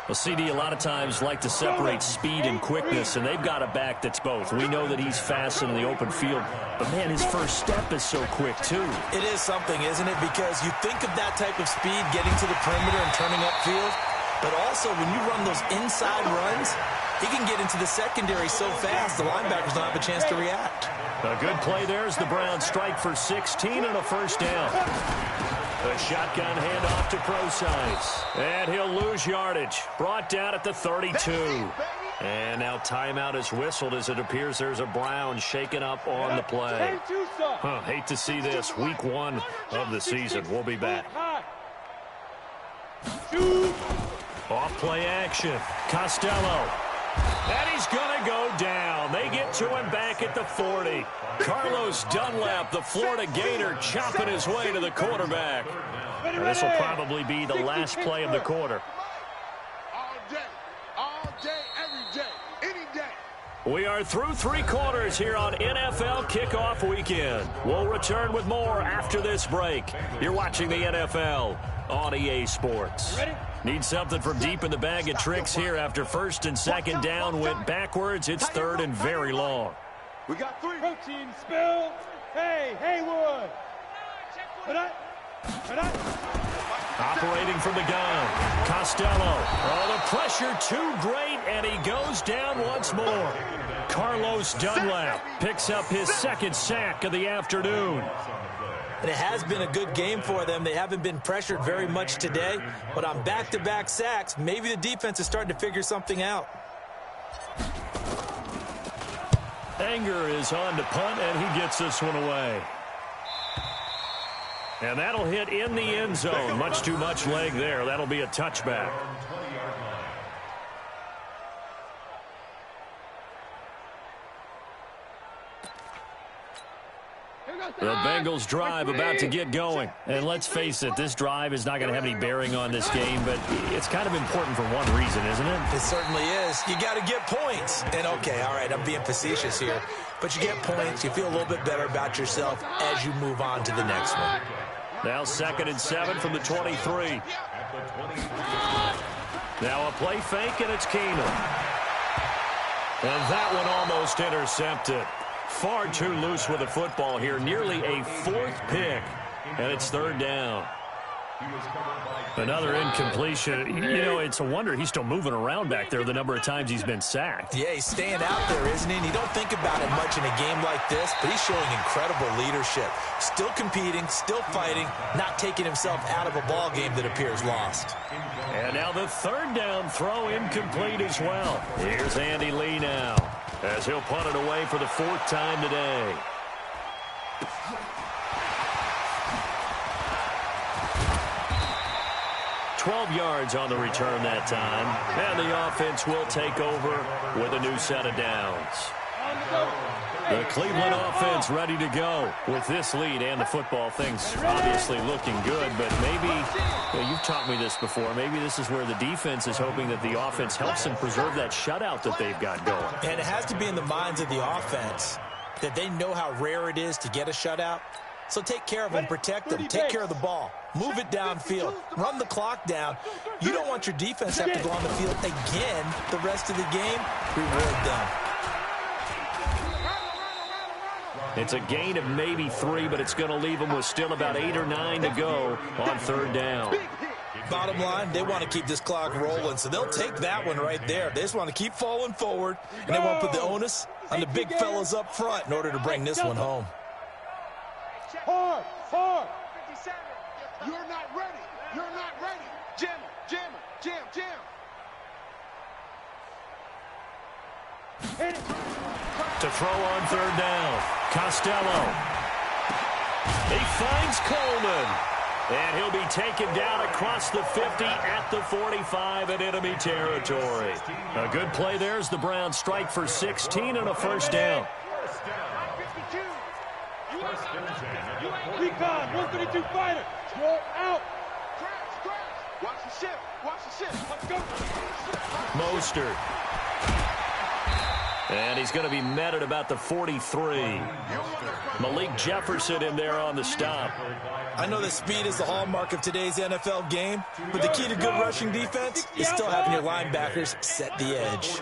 B: Well, CD a lot of times like to separate speed and quickness, and they've got a back that's both. We know that he's fast in the open field, but, man, his first step is so quick, too.
E: It is something, isn't it? Because you think of that type of speed getting to the perimeter and turning upfield, but also when you run those inside runs, he can get into the secondary so fast the linebackers don't have a chance to react.
B: A good play there as the Browns strike for 16 and a first down. A shotgun handoff to Procise. And he'll lose yardage. Brought down at the 32. And now timeout is whistled as it appears there's a Brown shaken up on the play. Hate to see this. Week 1 of the season. We'll be back. Off play action. Costello. And he's going to go down. They get to him back at the 40. Carlos Dunlap, the Florida Gator, chopping his way to the quarterback. This will probably be the last play of the quarter.
D: All day, every day, any day.
B: We are through 3 quarters here on NFL Kickoff Weekend. We'll return with more after this break. You're watching the NFL on EA Sports. Need something from deep in the bag of tricks here after 1st and 2nd down went backwards. It's 3rd and very long.
D: We got 3. Protein spill. Hey, Haywood.
B: Operating from the gun, Costello. Oh, the pressure too great, and he goes down once more. Carlos Dunlap picks up his second sack of the afternoon.
E: And it has been a good game for them. They haven't been pressured very much today, but on back-to-back sacks, maybe the defense is starting to figure something out.
B: Anger is on to punt, and he gets this one away. And that'll hit in the end zone. Much too much leg there. That'll be a touchback. The Bengals drive about to get going. And let's face it, this drive is not going to have any bearing on this game, but it's kind of important for one reason, isn't it?
E: It certainly is. You got to get points. And okay, all right, I'm being facetious here, but you get points, you feel a little bit better about yourself as you move on to the next one.
B: Now 2nd and 7 from the 23. Now a play fake, and it's Keenum. And that one almost intercepted. Far too loose with the football here. Nearly a 4th pick, and it's 3rd down. Another incompletion. You know, it's a wonder he's still moving around back there the number of times he's been sacked.
E: Yeah, he's staying out there, isn't he? And you don't think about it much in a game like this, but he's showing incredible leadership. Still competing, still fighting, not taking himself out of a ball game that appears lost.
B: And now the 3rd down throw incomplete as well. Here's Andy Lee now, as he'll punt it away for the 4th time today. $12 yards on the return that time. And the offense will take over with a new set of downs. The Cleveland offense ready to go with this lead and the football. Things obviously looking good, but maybe, you've taught me this before, maybe this is where the defense is hoping that the offense helps them preserve that shutout that they've got going.
E: And it has to be in the minds of the offense that they know how rare it is to get a shutout. So take care of them, protect them, take care of the ball. Move it downfield, run the clock down. You don't want your defense to have to go on the field again the rest of the game. Reward them.
B: It's a gain of maybe 3, but it's going to leave them with still about 8 or 9 to go on 3rd down.
E: Bottom line, they want to keep this clock rolling, so they'll take that one right there. They just want to keep falling forward, and they want to put the onus on the big fellas up front in order to bring this one home.
D: Hard. 57. You're not ready. You're not ready. Jam. Hit it.
B: To throw on 3rd down, Costello. He finds Coleman. And he'll be taken down across the 50 at the 45 in enemy territory. A good play there as the Browns strike for 16 and a 1st down.
D: Recon, 132 fighter. You're out. Watch the ship. Let's go.
B: Mostert. And he's going to be met at about the 43. Malik Jefferson in there on the stop.
E: I know that speed is the hallmark of today's NFL game, but the key to good rushing defense is still having your linebackers set the edge.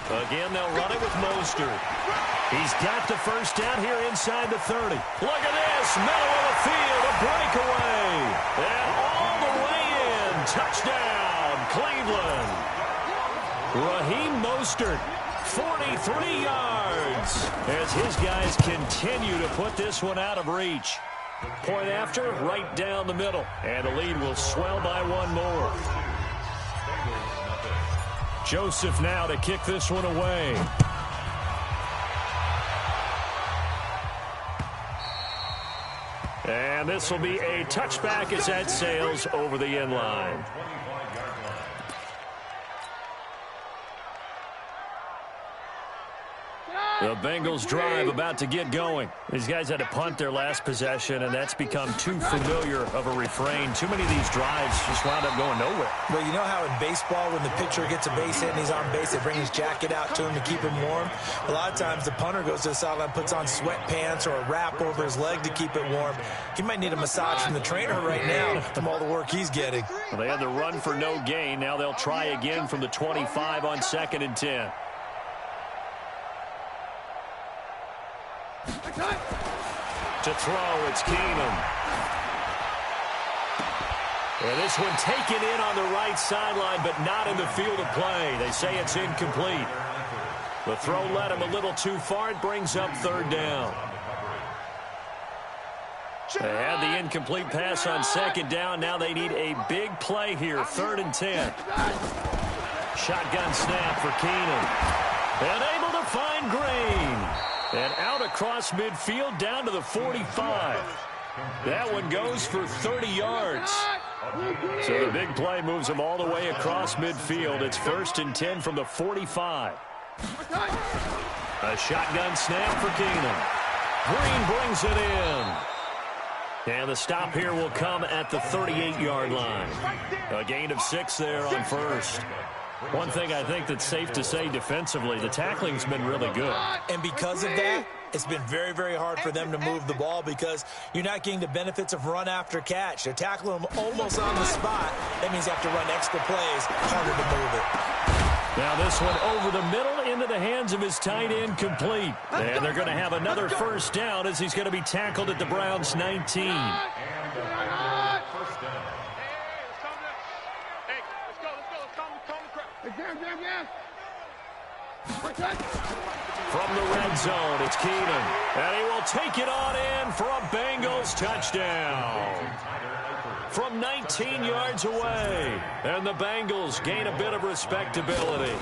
B: Again, they'll run it with Mostert. He's got the 1st down here inside the 30. Look at this. Middle of the field, a breakaway. And all the way in. Touchdown, Cleveland. Raheem Mostert, 43 yards, as his guys continue to put this one out of reach. Point after, right down the middle, and the lead will swell by 1 more. Joseph now to kick this one away. And this will be a touchback as that sails over the end line. The Bengals drive about to get going. These guys had to punt their last possession, and that's become too familiar of a refrain. Too many of these drives just wound up going nowhere.
E: Well, you know how in baseball when the pitcher gets a base hit and he's on base, they bring his jacket out to him to keep him warm? A lot of times the punter goes to the sideline, puts on sweatpants or a wrap over his leg to keep it warm. He might need a massage from the trainer right now from all the work he's getting.
B: Well, they had the run for no gain. Now they'll try again from the 25 on 2nd and 10. To throw, it's Keenum. And this one taken in on the right sideline, but not in the field of play. They say it's incomplete. The throw led him a little too far. It brings up third down. They had the incomplete pass on second down. Now they need a big play here. 3rd and 10. Shotgun snap for Keenum. And able to find Green. And out across midfield down to the 45. That one goes for 30 yards. So the big play moves him all the way across midfield. It's 1st and 10 from the 45. A shotgun snap for Keenum. Green brings it in. And the stop here will come at the 38-yard line. A gain of 6 there on first. One thing I think that's safe to say defensively, the tackling's been really good.
E: And because of that, it's been very, very hard for them to move the ball because you're not getting the benefits of run after catch. They're tackling them almost on the spot. That means you have to run extra plays, harder to move it.
B: Now this one over the middle into the hands of his tight end, complete. And they're going to have another first down as he's going to be tackled at the Browns' 19. From the red zone, it's Keenum. And he will take it on in for a Bengals touchdown. From 19 yards away. And the Bengals gain a bit of respectability.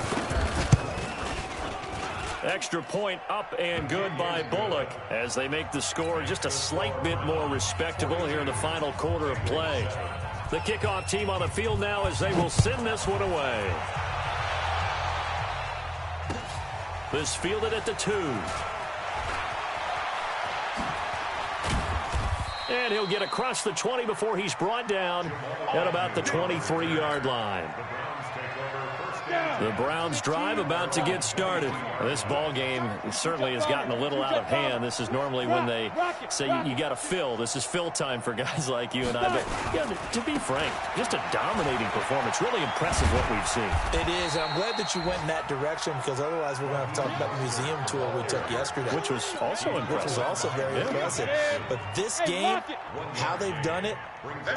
B: Extra point up and good by Bullock as they make the score just a slight bit more respectable here in the final quarter of play. The kickoff team on the field now as they will send this one away. This fielded at the 2. And he'll get across the 20 before he's brought down at about the 23-yard line. The Browns drive about to get started. This ball game certainly has gotten a little out of hand. This is normally when they say you got to fill. This is fill time for guys like you and I. But yeah, to be frank, just a dominating performance. Really impressive what we've seen.
E: It is, and I'm glad that you went in that direction because otherwise we're going to have to talk about the museum tour we took yesterday.
B: Which was also impressive.
E: Which was also very impressive. But this game, how they've done it,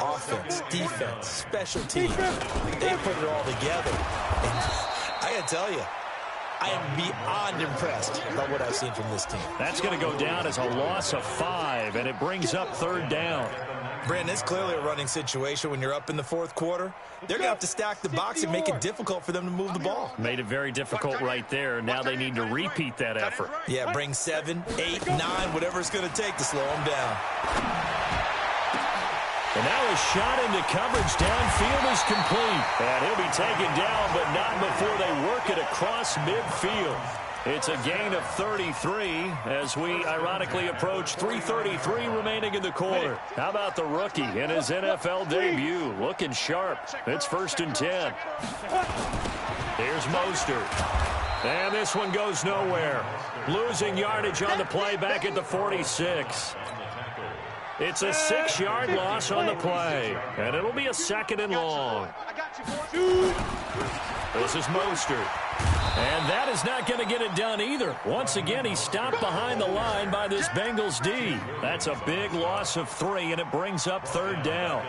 E: offense, defense, special teams, they put it all together. And I got to tell you, I am beyond impressed by what I've seen from this team.
B: That's going to go down as a loss of 5, and it brings up third down.
E: Brandon, it's clearly a running situation when you're up in the 4th quarter. They're going to have to stack the box and make it difficult for them to move the ball.
B: Made it very difficult right there. Now they need to repeat that effort.
E: Yeah, bring 7, 8, 9, whatever it's going to take to slow them down.
B: And now a shot into coverage downfield is complete. And he'll be taken down, but not before they work it across midfield. It's a gain of 33 as we ironically approach 3:33 remaining in the quarter. How about the rookie in his NFL debut? Looking sharp. It's 1st and 10. Here's Mostert. And this one goes nowhere. Losing yardage on the play back at the 46. It's a 6-yard loss on the play, and it'll be a 2nd and long. This is Mostert. And that is not going to get it done either. Once again, he's stopped behind the line by this Bengals D. That's a big loss of 3, and it brings up third down.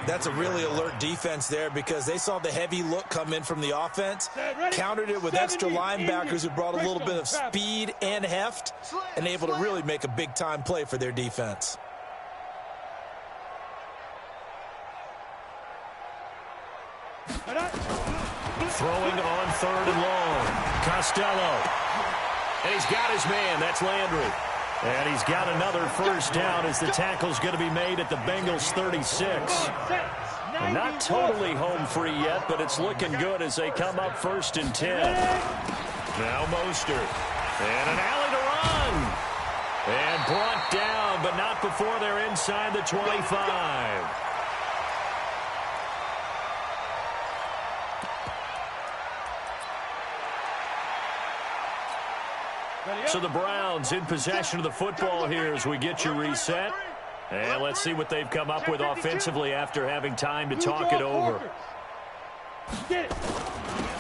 E: That's a really alert defense there because they saw the heavy look come in from the offense, countered it with extra linebackers who brought a little bit of speed and heft, and able to really make a big-time play for their defense.
B: Throwing on 3rd and long. Costello. And he's got his man. That's Landry. And he's got another first down as the tackle's going to be made at the Bengals 36. And not totally home free yet, but it's looking good as they come up 1st and 10. Now Mostert. And an alley to run. And brought down, but not before they're inside the 25. So the Browns in possession of the football here as we get you reset. And let's see what they've come up with offensively after having time to talk it over.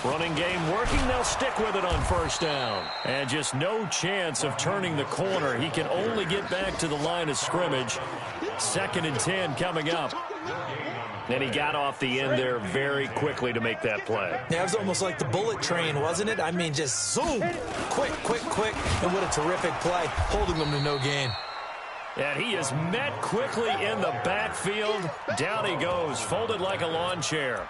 B: Running game working. They'll stick with it on first down. And just no chance of turning the corner. He can only get back to the line of scrimmage. 2nd and 10 coming up. And he got off the end there very quickly to make that play.
E: Yeah, it was almost like the bullet train, wasn't it? I mean, just zoom. Quick. And what a terrific play, holding them to no gain.
B: And he is met quickly in the backfield. Down he goes, folded like a lawn chair.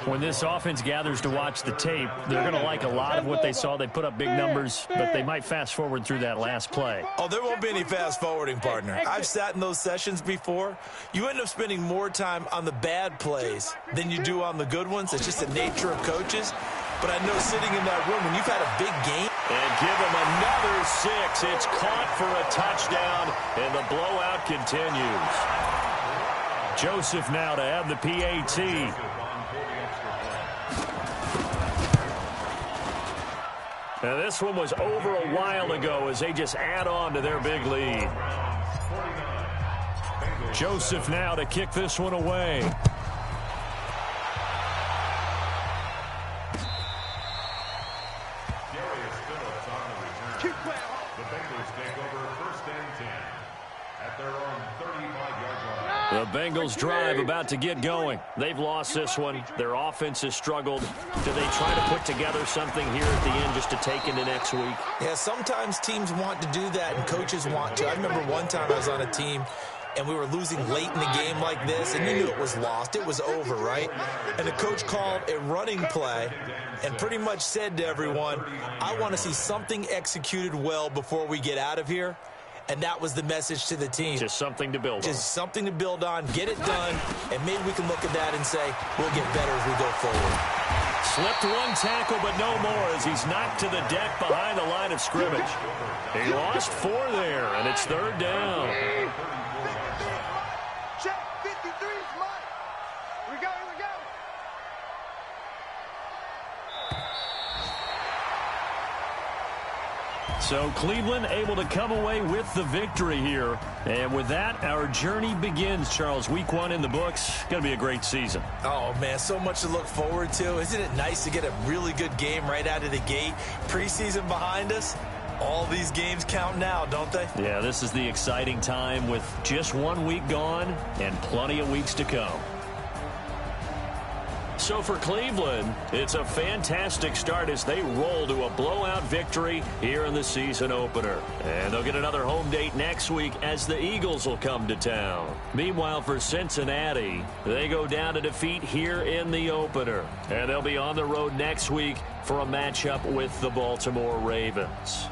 B: When this offense gathers to watch the tape, they're going to like a lot of what they saw. They put up big numbers, but they might fast forward through that last play.
E: Oh, there won't be any fast forwarding, partner. I've sat in those sessions before. You end up spending more time on the bad plays than you do on the good ones. It's just the nature of coaches. But I know sitting in that room, when you've had a big game.
B: And give him another 6. It's caught for a touchdown, and the blowout continues. Joseph now to add the PAT. Now this one was over a while ago as they just add on to their big lead. Joseph now to kick this one away.
C: The Bengals take over 1st and 10 at their own 35-yard line.
B: The Bengals drive about to get going. They've lost this one. Their offense has struggled. Do they try to put together something here at the end just to take into next week?
E: Yeah, sometimes teams want to do that and coaches want to. I remember one time I was on a team and we were losing late in the game like this, and you knew it was lost. It was over, right? And the coach called a running play and pretty much said to everyone, I want to see something executed well before we get out of here. And that was the message to the team.
B: Just something to build on.
E: Just something to build on, get it done, and maybe we can look at that and say, we'll get better as we go forward.
B: Slipped one tackle, but no more as he's knocked to the deck behind the line of scrimmage. He lost 4 there, and it's 3rd down.
D: Check 53 is mine. Here we go.
B: So Cleveland able to come away with the victory here. And with that, our journey begins, Charles. Week 1 in the books. Going to be a great season.
E: Oh, man, so much to look forward to. Isn't it nice to get a really good game right out of the gate? Preseason behind us. All these games count now, don't they?
B: Yeah, this is the exciting time with just 1 week gone and plenty of weeks to come. So for Cleveland, it's a fantastic start as they roll to a blowout victory here in the season opener. And they'll get another home date next week as the Eagles will come to town. Meanwhile, for Cincinnati, they go down to defeat here in the opener. And they'll be on the road next week for a matchup with the Baltimore Ravens.